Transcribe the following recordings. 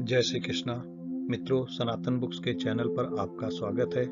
जय श्री कृष्णा। मित्रों, सनातन बुक्स के चैनल पर आपका स्वागत है।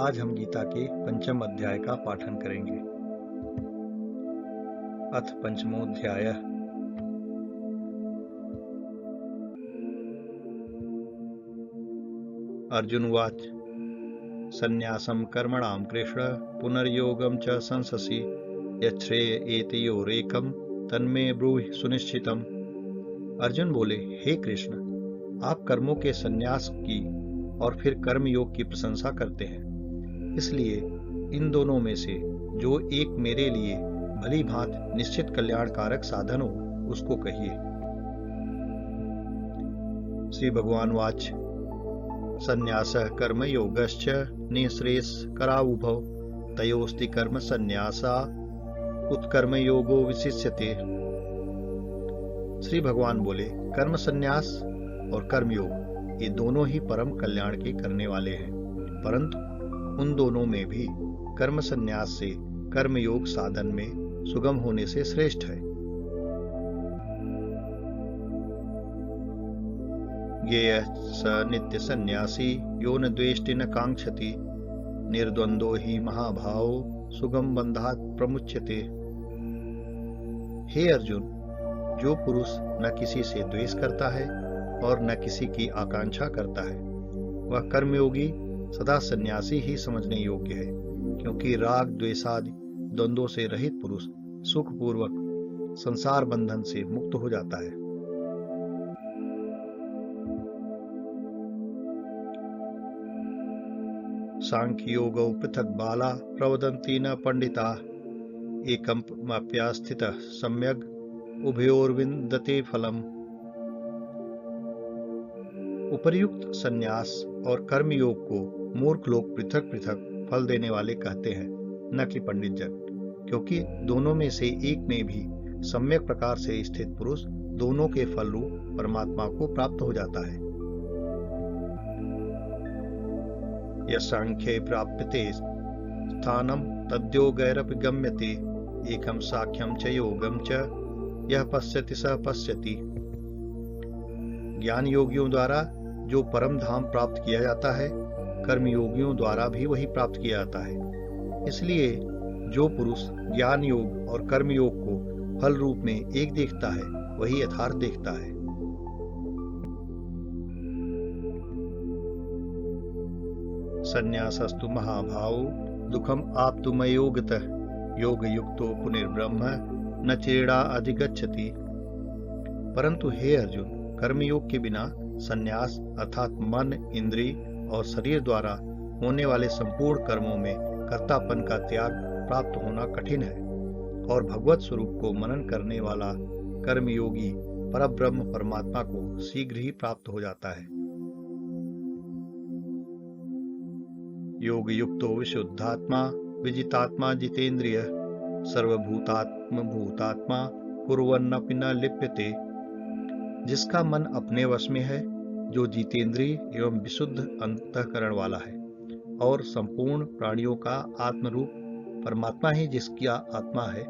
आज हम गीता के पंचम अध्याय का पाठन करेंगे। अथ पंचमोऽध्याय। अर्जुन उवाच। संन्यासं कर्मणां कृष्ण पुनर्योगं च संससि यच्छ्रेय एतयोरेकं तन्मे ब्रूहि सुनिश्चितम्। अर्जुन बोले, हे कृष्ण, आप कर्मों के संन्यास की और फिर कर्म योग की प्रशंसा करते हैं, इसलिए इन दोनों में से जो एक मेरे लिए भली भांति निश्चित कल्याणकारक साधन हो उसको कहिए। श्री भगवान वाच। संन्यासः कर्म योगश्च निःश्रेयस्करावुभौ तयोस्ति कर्म संन्यासा उत्कर्म योगो विशिष्यते। श्री भगवान बोले, कर्म संन्यास और कर्म योग ये दोनों ही परम कल्याण के करने वाले हैं, परंतु उन दोनों में भी कर्म संन्यास से कर्म योग साधन में सुगम होने से श्रेष्ठ है। ज्ञेयः स नित्य संन्यासी यो न द्वेष्टि न कांक्षति निर्द्वंद्वो हि महाभावो सुगम बंधात् प्रमुच्यते। हे अर्जुन, जो पुरुष न किसी से द्वेष करता है और न किसी की आकांक्षा करता है, वह कर्मयोगी सदा सन्यासी ही समझने योग्य है, क्योंकि राग द्वेषादि द्वंद्वों से रहित पुरुष सुखपूर्वक संसार बंधन से मुक्त हो जाता है। सांख्य योगौ पृथक बाला प्रवदन्ति न पंडिता एकमप्यास्थितः सम्यग् उभयोर्विन्दते फलम्। उपर्युक्त संन्यास और कर्म योग को मूर्ख लोग पृथक पृथक फल देने वाले कहते हैं, न कि पंडित जन, क्योंकि दोनों में से एक में भी सम्यक प्रकार से स्थित पुरुष दोनों के फल रूप परमात्मा को प्राप्त हो जाता है। यस्सांख्ये प्राप्यते स्थानं तद्योगैरपि गम्यते एकं साख्यं च योगं च यह पश्यति स पश्यति। ज्ञान योगियों द्वारा जो परम धाम प्राप्त किया जाता है, कर्म योगियों द्वारा भी वही प्राप्त किया जाता है। इसलिए जो पुरुष ज्ञान योग और कर्म योग को फल रूप में एक देखता है, वही यथार्थ देखता है। संन्यासस्तु महाभावो दुखम आप्तुमयोगतः योग युक्तो पुनर्ब्रह्म न चेड़ा अधिगच्छति। परंतु हे अर्जुन, कर्मयोग के बिना संन्यास अर्थात मन, इंद्रिय और शरीर द्वारा होने वाले संपूर्ण कर्मों में कर्तापन का त्याग प्राप्त होना कठिन है, और भगवत स्वरूप को मनन करने वाला कर्मयोगी परब्रह्म परमात्मा को शीघ्र ही प्राप्त हो जाता है। योग युक्तो विशुद्धात्मा विजितात्मा जितेन्द्रिय सर्वभूतात्म भूतात्मा कुर्वन्नपि न लिप्यते। जिसका मन अपने वश में है, जो जितेंद्रिय एवं विशुद्ध अंतःकरण वाला है, और संपूर्ण प्राणियों का आत्मरूप परमात्मा ही जिसकी आत्मा है,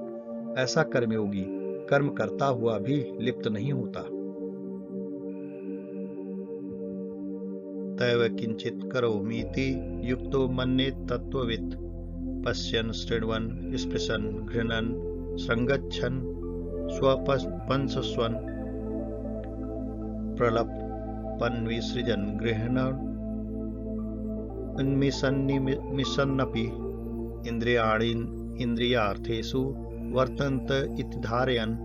ऐसा कर्मयोगी कर्म करता हुआ भी लिप्त नहीं होता। तैव किंचित करोमीति युक्तो मन्येत तत्त्ववित् पश्यन् शृण्वन् स्पृशन् घृणन् संगच्छन् स्वपंसस्वन् प्रलपन् विसृजन् गृह्णन् उन्मिषन्नपि इन्द्रियाणि इन्द्रियार्थेषु वर्तन्त इति धारयन्।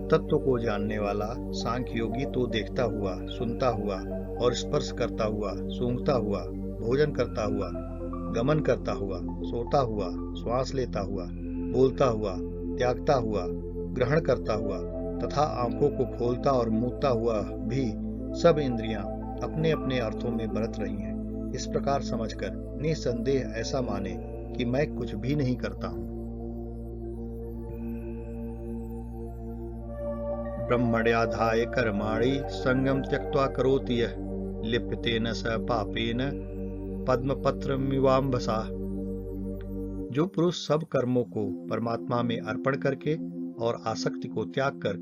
तत्व को जानने वाला सांख्य योगी तो देखता हुआ, सुनता हुआ और स्पर्श करता हुआ, सूंघता हुआ, भोजन करता हुआ, गमन करता हुआ, सोता हुआ, श्वास लेता हुआ, बोलता हुआ, त्यागता हुआ, ग्रहण करता हुआ तथा आंखों को खोलता और मूंदता हुआ भी सब इंद्रियां अपने अपने अर्थों में बरत रही हैं। इस प्रकार समझकर निसंदेह ऐसा माने कि मैं कुछ भी नहीं करता हूँ। ब्रह्मण्याधाय कर्माणि संगम त्यक्त्वा करोति यः लिप्यतेन स पापेन पद्मपत्रमिवाम्भसा। जो पुरुष सब कर्मों को परमात्मा में अर्पण करके और आसक्ति को त्याग कर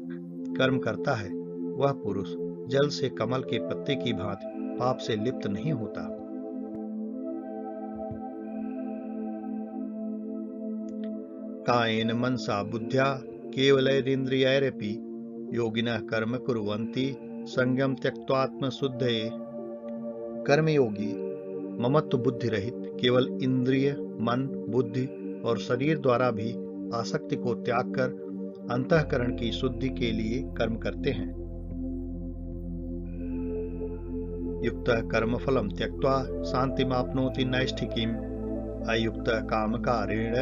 कर्म करता है वह पुरुष जल से कमल के पत्ते की भांति पाप से लिप्त नहीं होता। कायेन मनसा बुद्ध्या केवलैरिन्द्रियैरपि योगिनः कर्म कुर्वन्ति संयम त्यक्त्वात्म शुद्धये। कर्मयोगी ममत्व बुद्धि रहित केवल इंद्रिय, मन, बुद्धि और शरीर द्वारा भी आसक्ति को त्याग कर अंतःकरण की शुद्धि के लिए कर्म करते हैं। युक्तः कर्मफलम त्यक्त्वा शान्तिमाप्नोति नैष्ठिकीम् अयुक्तः कामकारेण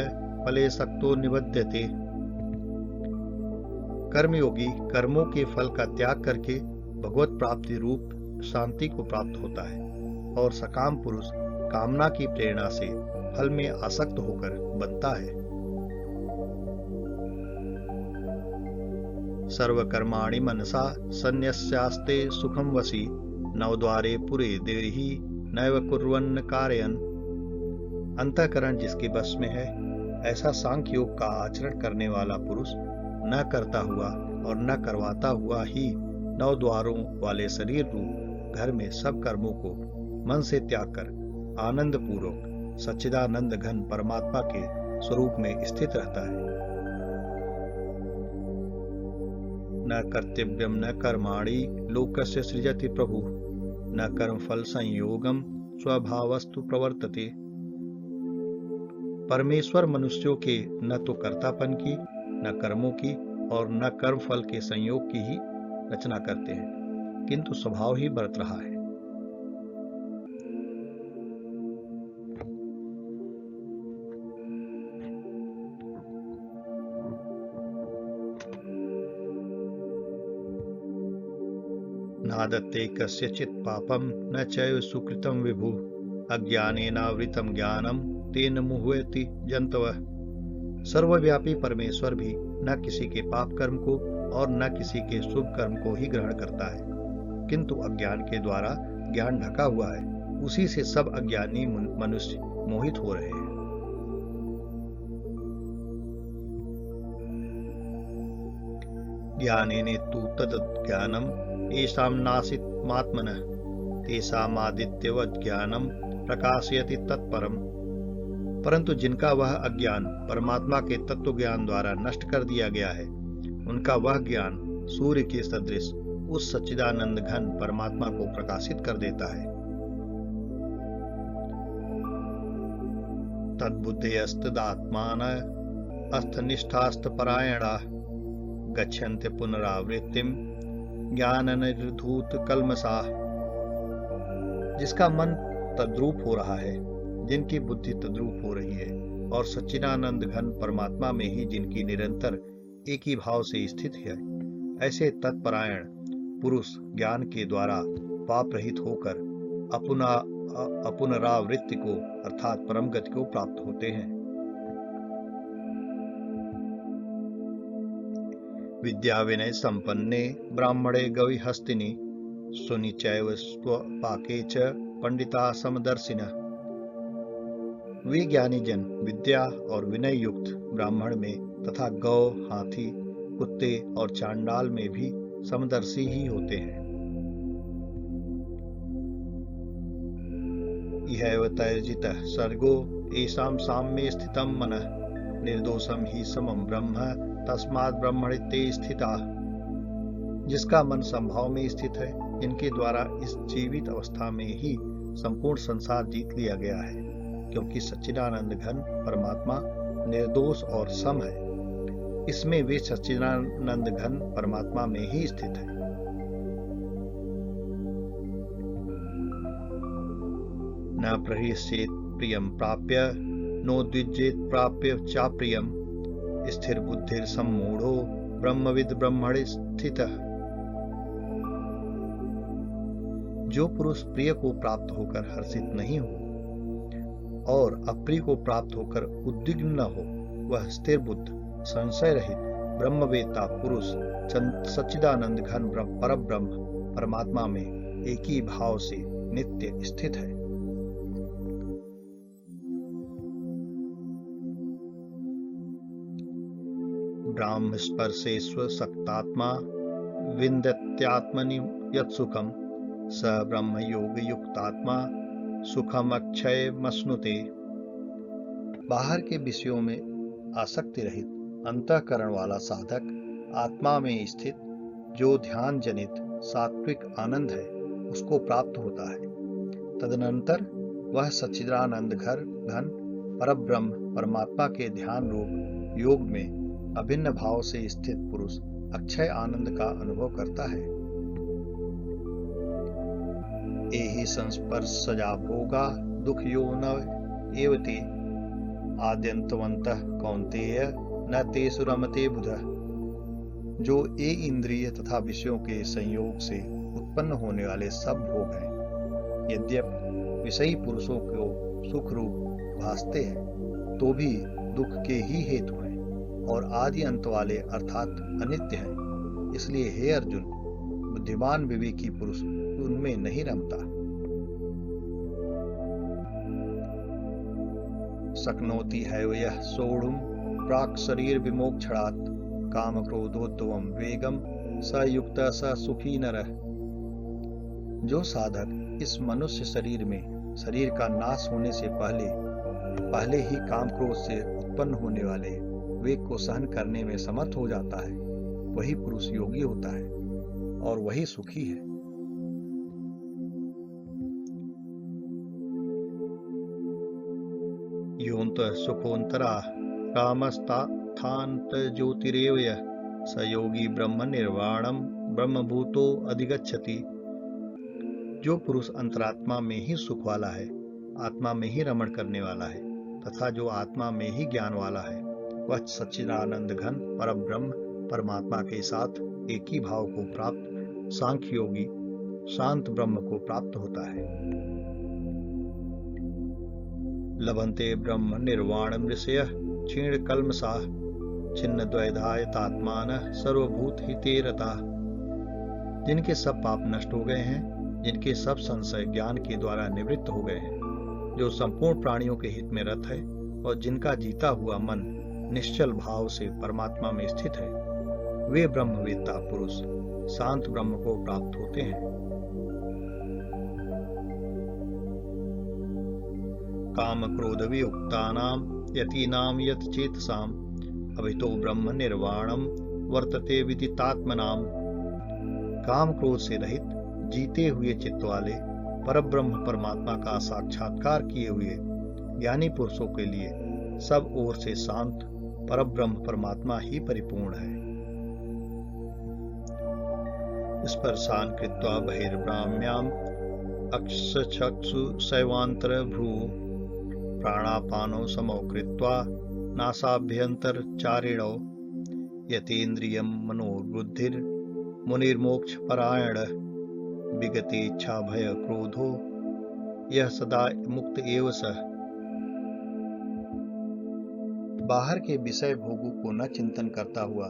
फले सक्तो निबध्यते। कर्मयोगी कर्मों के फल का त्याग करके भगवत प्राप्ति रूप शांति को प्राप्त होता है और सकाम पुरुष कामना की प्रेरणा से फल में आसक्त होकर बनता है। सर्वकर्माणि मनसा सन्न्यस्यास्ते सुखम वसी नवद्वारे पुरे देहि नैव कुर्वन्न कारयन्। अंतःकरण जिसके बस में है ऐसा सांख्य योग का आचरण करने वाला पुरुष न करता हुआ और न करवाता हुआ ही नौ द्वारों वाले शरीर रूप घर में सब कर्मों को मन से त्याग कर आनंद पूर्वक सच्चिदानंद घन परमात्मा के स्वरूप में स्थित रहता है। न कर्तव्यम न कर्माणि लोकस्य सृजति प्रभु न कर्मफल संयोगम स्वभावस्तु प्रवर्तते। परमेश्वर मनुष्यों के न तो कर्तापन की, न कर्मों की और न कर्मफल के संयोग की ही रचना करते हैं, किंतु स्वभाव ही बरत रहा है। नादत्ते कस्यचित् पापं न चैव सुकृतं विभु अज्ञानेनावृतं ज्ञानं तेन मुह्यति जन्तवः। सर्वव्यापी परमेश्वर भी न किसी के पाप कर्म को और न किसी के शुभ कर्म को ही ग्रहण करता है, किंतु अज्ञान के द्वारा ज्ञान ढका हुआ है, उसी से सब अज्ञानी मनुष्य मोहित हो रहे हैं। ज्ञानेन तु तद्ज्ञानम् येषां नासीत्मात्मनः तेषामादित्यवत् ज्ञानं प्रकाशयति तत्परम्। परंतु जिनका वह अज्ञान परमात्मा के तत्व ज्ञान द्वारा नष्ट कर दिया गया है, उनका वह ज्ञान सूर्य के सदृश उस सच्चिदानंद घन परमात्मा को प्रकाशित कर देता है। तद्बुद्धयस्तदात्मान अस्थनिष्ठास्तपरायणा गच्छन्ते पुनरावृत्तिम ज्ञाननिर्धूत कल्मषाः। जिसका मन तद्रूप हो रहा है, जिनकी बुद्धि तद्रूप हो रही है और सच्चिदानंद घन परमात्मा में ही जिनकी निरंतर एक ही भाव से स्थित है, ऐसे तत्परायण पुरुष ज्ञान के द्वारा पाप रहित होकर अपुनरावृत्ति को अर्थात परम गति को प्राप्त होते हैं। विद्या विनय संपन्ने ब्राह्मणे गवि हस्तिनि सुनि चैव स्वपाके च पंडिता समदर्शिनः। वे ज्ञानी जन विद्या और विनय युक्त ब्राह्मण में तथा गौ, हाथी, कुत्ते और चांडाल में भी समदर्शी ही होते हैं। इहैव तैर्जितः सर्गो येषां साम्ये स्थितं मनः निर्दोषं हि समं ब्रह्म तस्मात् ब्रह्मणि स्थिताः। जिसका मन संभाव में स्थित है, जिनके द्वारा इस जीवित अवस्था में ही संपूर्ण संसार जीत लिया गया है, क्योंकि सच्चिदानंद घन परमात्मा निर्दोष और सम है, इसमें वे सच्चिदानंद घन परमात्मा में ही स्थित है। न प्रहृष्येत् प्रियं प्राप्य नोद्विजेत् प्राप्य चाप्रियम् स्थिर बुद्धिर सम्मूढ़ो ब्रह्मविद ब्रह्मणि स्थितः। जो पुरुष प्रिय को प्राप्त होकर हर्षित नहीं हो और अप्रिय को प्राप्त होकर उद्विग्न न हो, वह स्थिर बुद्ध संशय रहित ब्रह्मवेत्ता पुरुष सच्चिदानंद घन परब्रह्म परमात्मा में एक ही भाव से नित्य स्थित है। ब्राह्म स्पर्शेष्व सक्तात्मा विन्दत्यात्मनि यत्सुखं स ब्रह्मयोगयुक्तात्मा सुखमक्षयमश्नुते। बाहर के विषयों में आसक्ति रहित अंतःकरण वाला साधक आत्मा में स्थित जो ध्यान जनित सात्विक आनंद है उसको प्राप्त होता है। तदनंतर वह सच्चिदानंद घन परब्रह्म परमात्मा के ध्यान रूप योग में अभिन्न भाव से स्थित पुरुष अक्षय आनंद का अनुभव करता है। एहि संस्पर्शजा भोगा दुख यो न एवते आद्यंतवन्तः कौन्तेय न तेषु रमते बुधः। जो ये इंद्रिय तथा विषयों के संयोग से उत्पन्न होने वाले सब भोग हैं, यद्यपि विषयी पुरुषों को सुख रूप भासते हैं तो भी दुख के ही हेतु हैं और आदि अंत वाले अर्थात अनित्य हैं। इसलिए हे अर्जुन, बुद्धिमान विवेकी पुरुष उनमें नहीं रमता। शक्नोति हैव यः सोढुम् प्राक् शरीर विमोक्षणात् काम क्रोधोद्भवं वेगम स युक्तः स सुखी नरः। जो साधक इस मनुष्य शरीर में शरीर का नाश होने से पहले ही काम क्रोध से उत्पन्न होने वाले वेग को सहन करने में समर्थ हो जाता है, वही पुरुष योगी होता है और वही सुखी है। योऽन्तः सुखोऽन्तरा कामस्ताथान्त ज्योतिरेव यः स योगी ब्रह्म निर्वाणम ब्रह्मभूतो अधिगच्छति। जो पुरुष अंतरात्मा में ही सुख वाला है, आत्मा में ही रमण करने वाला है तथा जो आत्मा में ही ज्ञान वाला है, वह सच्चिदानंद घन परब्रह्म परमात्मा के साथ एक ही भाव को प्राप्त सांख्य योगी शांत ब्रह्म को प्राप्त होता है। लभन्ते ब्रह्म निर्वाणं ऋषयः क्षीण कल्मषाः छिन्न द्वैधायतात्मानः सर्वभूत हिते रताः। जिनके सब पाप नष्ट हो गए हैं, जिनके सब संशय ज्ञान के द्वारा निवृत्त हो गए हैं, जो संपूर्ण प्राणियों के हित में रत है और जिनका जीता हुआ मन निश्चल भाव से परमात्मा में स्थित है, वे ब्रह्मवेत्ता पुरुष शांत ब्रह्म को प्राप्त होते हैं। काम क्रोध वियुक्तानां यतीनां यत चेतसां अभितो ब्रह्म निर्वाणम वर्तते विदितात्मनाम। काम क्रोध से रहित जीते हुए चित्त वाले परब्रह्म परमात्मा का साक्षात्कार किए हुए ज्ञानी पुरुषों के लिए सब ओर से शांत परब्रह्म परमात्मा ही परिपूर्ण है। स्पर्शान कृत्वा बहिर्ब्राह्म्याम अक्षचक्षु शैवांतर भ्रू प्राणापानो समो कृत्वा नासाभ्यंतर चारिणो यतेन्द्रियं मनोबुद्धिर मुनिर्मोक्ष परायण विगते इच्छा भय क्रोधो यह सदा मुक्त एव सः। बाहर के विषय भोगों को न चिंतन करता हुआ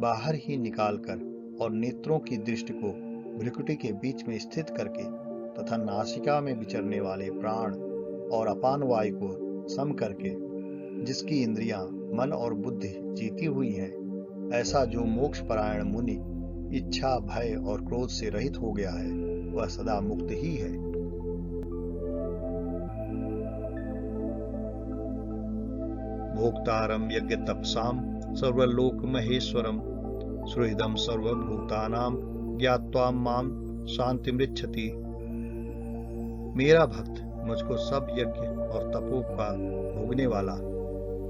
बाहर ही निकालकर और नेत्रों की दृष्टि को भ्रुकुटी के बीच में स्थित करके तथा नासिका में विचरने वाले प्राण और अपान वायु को सम करके जिसकी इंद्रियां मन और बुद्धि जीती हुई हैं, ऐसा जो मोक्ष परायण मुनि इच्छा भय और क्रोध से रहित हो गया है, वह सदा मुक्त ही है। भोक्तारं यज्ञ तपसाम सर्वलोक महेश्वरम सुहृदं सर्वभूतानां ज्ञात्वा माम शांतिमृच्छति। मेरा भक्त मुझको सब यज्ञ और तपों का भोगने वाला,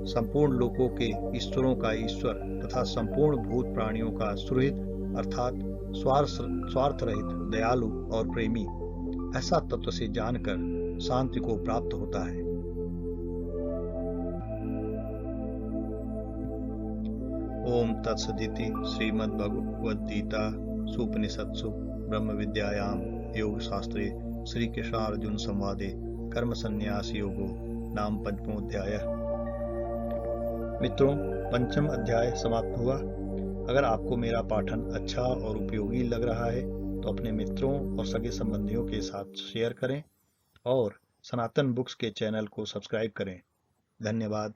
संपूर्ण लोकों के ईश्वरों का ईश्वर तथा संपूर्ण भूत प्राणियों का सुहृद अर्थात स्वार्थ रहित दयालु और प्रेमी, ऐसा तत्व से जानकर शांति को प्राप्त होता है। ओम तत्सदिति श्रीमद्भगवद्गीता सुपनिषत्सु ब्रह्म विद्यायां योग शास्त्रे श्री कृष्णार्जुन संवादे कर्म संन्यास योगो नाम पंचमोऽध्यायः। मित्रों, पंचम अध्याय समाप्त हुआ। अगर आपको मेरा पाठन अच्छा और उपयोगी लग रहा है तो अपने मित्रों और सगे संबंधियों के साथ शेयर करें और सनातन बुक्स के चैनल को सब्सक्राइब करें। धन्यवाद।